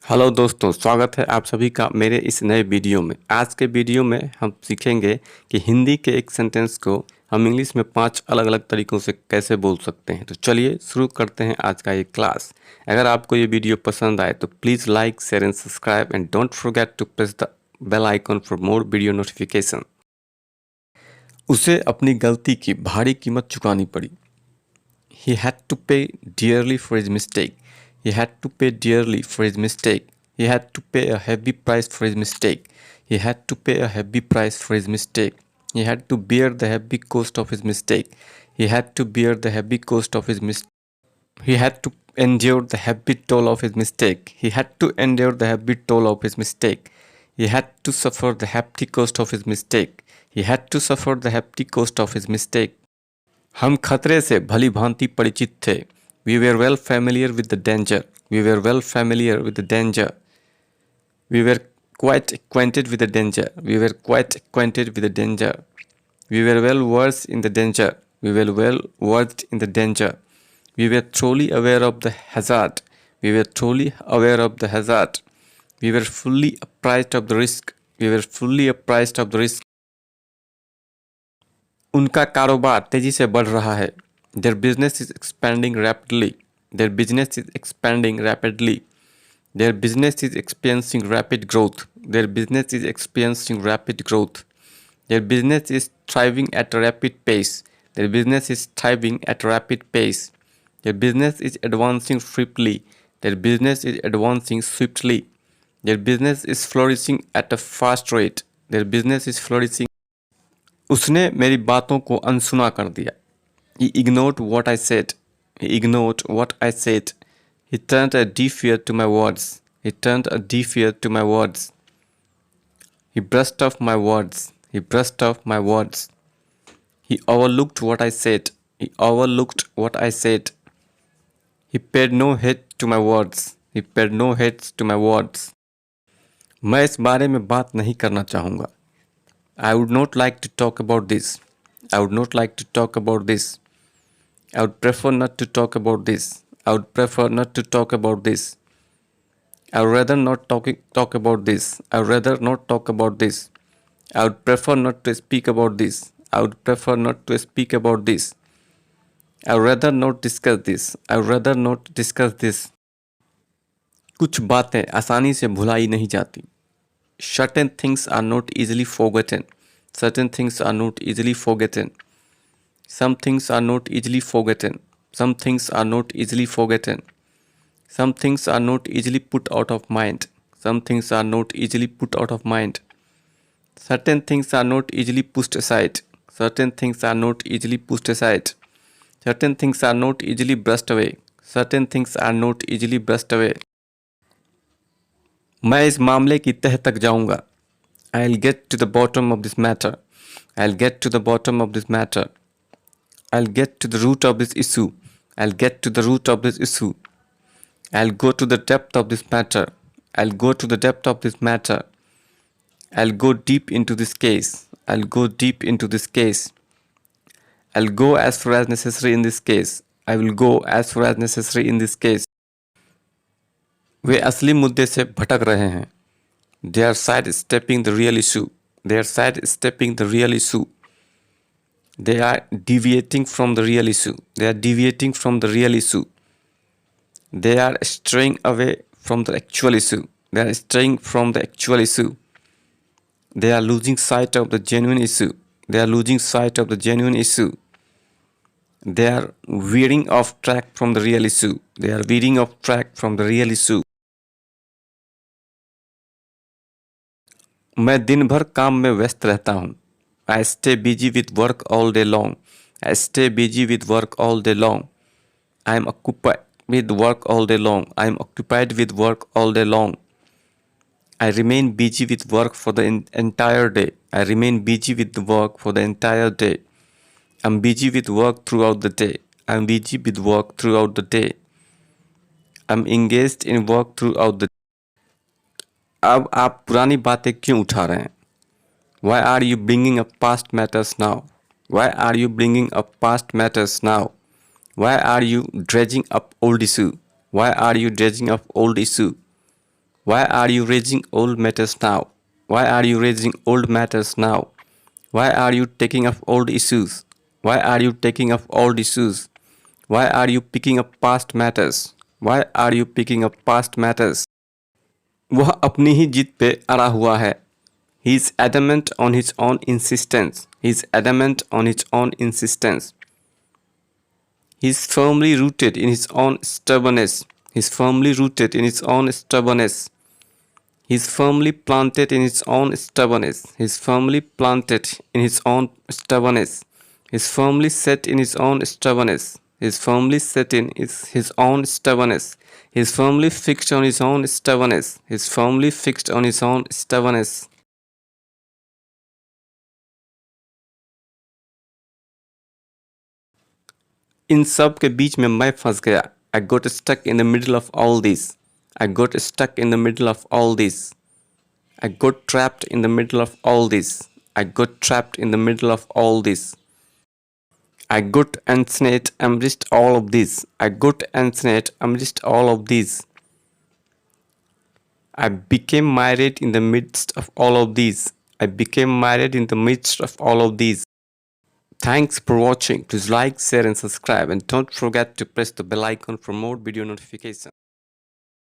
Hello दोस्तों, स्वागत है आप सभी का मेरे इस नए वीडियो में। आज के वीडियो में हम सीखेंगे कि हिंदी के एक सेंटेंस को हम इंग्लिश में 5 अलग अलग तरीक़ों से कैसे बोल सकते हैं। तो चलिए शुरू करते हैं आज का ये क्लास। अगर आपको ये वीडियो पसंद आए तो please like, share and subscribe and don't forget to press the bell icon for more video notification. उसे अपनी गलती की भारी कीमत चुकानी पड़ी। He had to pay dearly for his mistake. He had to pay dearly for his mistake. He had to pay a heavy price for his mistake. He had to pay a heavy price for his mistake. He had to bear the heavy cost of his mistake. He had to bear the heavy cost of his mistake. He had to endure the heavy toll of his mistake. He had to endure the heavy toll of his mistake. He had to suffer the hefty cost of his mistake. He had to suffer the hefty cost of his mistake. हम खतरे से भली भांति परिचित थे। We were well familiar with the danger. We were well familiar with the danger. We were quite acquainted with the danger. We were quite acquainted with the danger. We were well versed in the danger. We were well versed in the danger. We were truly aware of the hazard. We were truly aware of the hazard. We were fully apprised of the risk. We were fully apprised of the risk. उनका कारोबार तेजी से बढ़ रहा है। Their business is expanding rapidly. Their business is expanding rapidly. Their business is experiencing rapid growth. Their business is experiencing rapid growth. Their business is thriving at a rapid pace. Their business is thriving at a rapid pace. Their business is advancing swiftly. Their business is advancing swiftly. Their business is flourishing at a fast rate. Their business is flourishing. उसने मेरी बातों को अनसुना कर दिया। He ignored what I said. He ignored what I said. He turned a deaf ear to my words. He turned a deaf ear to my words. He brushed off my words. He brushed off my words. He overlooked what I said. He overlooked what I said. He paid no heed to my words. He paid no heed to my words. मैं इस बारे में बात नहीं करना चाहूँगा। I would not like to talk about this. I would not like to talk about this. I would prefer not to talk about this. I would prefer not to talk about this. I would rather not talk about this. I would rather not talk about this. I would prefer not to speak about this. I would prefer not to speak about this. I would rather not discuss this. I would rather not discuss this. कुछ बातें आसानी से भुलाई नहीं जाती। Certain things are not easily forgotten. Certain things are not easily forgotten. Some things are not easily forgotten. Some things are not easily forgotten. Some things are not easily put out of mind. Some things are not easily put out of mind. Certain things are not easily pushed aside. Certain things are not easily pushed aside. Certain things are not easily brushed away. Certain things are not easily brushed away. मैं इस मामले की तह तक जाऊंगा। I'll get to the bottom of this matter. I'll get to the bottom of this matter. I'll get to the root of this issue. I'll get to the root of this issue. I'll go to the depth of this matter. I'll go to the depth of this matter. I'll go deep into this case. I'll go deep into this case. I'll go as far as necessary in this case. I will go as far as necessary in this case. वे असली मुद्दे से भटक रहे हैं। They are sidestepping the real issue. They are sidestepping the real issue. They are deviating from the real issue. They are deviating from the real issue. They are straying away from the actual issue. They are straying from the actual issue. They are losing sight of the genuine issue. They are losing sight of the genuine issue. They are veering off track from the real issue. They are veering off track from the real issue. मैं दिन भर काम में व्यस्त रहता हूँ। I stay busy with work all day long. I stay busy with work all day long. I am occupied with work all day long. I am occupied with work all day long. I remain busy with work for the entire day. I remain busy with the work for the entire day. I'm busy with work throughout the day. I'm busy with work throughout the day. I'm engaged in work throughout the day. अब आप पुरानी बातें क्यों उठा रहे हैं? Why are you bringing up past matters now? Why are you bringing up past matters now? Why are you dredging up old issue? Why are you dredging up old issue? Why are you raising old matters now? Why are you raising old matters now? Why are you taking up old issues? Why are you taking up old issues? Why are you picking up past matters? Why are you picking up past matters? वह अपनी ही जीत पे अड़ा हुआ है. He is adamant on his own insistence. He is adamant on his own insistence. He is firmly rooted in his own stubbornness. He is firmly rooted in his own stubbornness. He is firmly planted in his own stubbornness. He is firmly planted in his own stubbornness. He is firmly set in his own stubbornness. He is firmly set in his own stubbornness. He is firmly fixed on his own stubbornness. He is firmly fixed on his own stubbornness. इन सब के बीच में मैं फंस गया. I got stuck in the middle of all this. I got stuck in the middle of all this. I got trapped in the middle of all this. I got trapped in the middle of all this. I got ensnared amidst all of this. I got ensnared amidst all of this. I became married in the midst of all of these. I became married in the midst of all of these. Thanks for watching. Please like, share and subscribe, and don't forget to press the bell icon for more video notifications.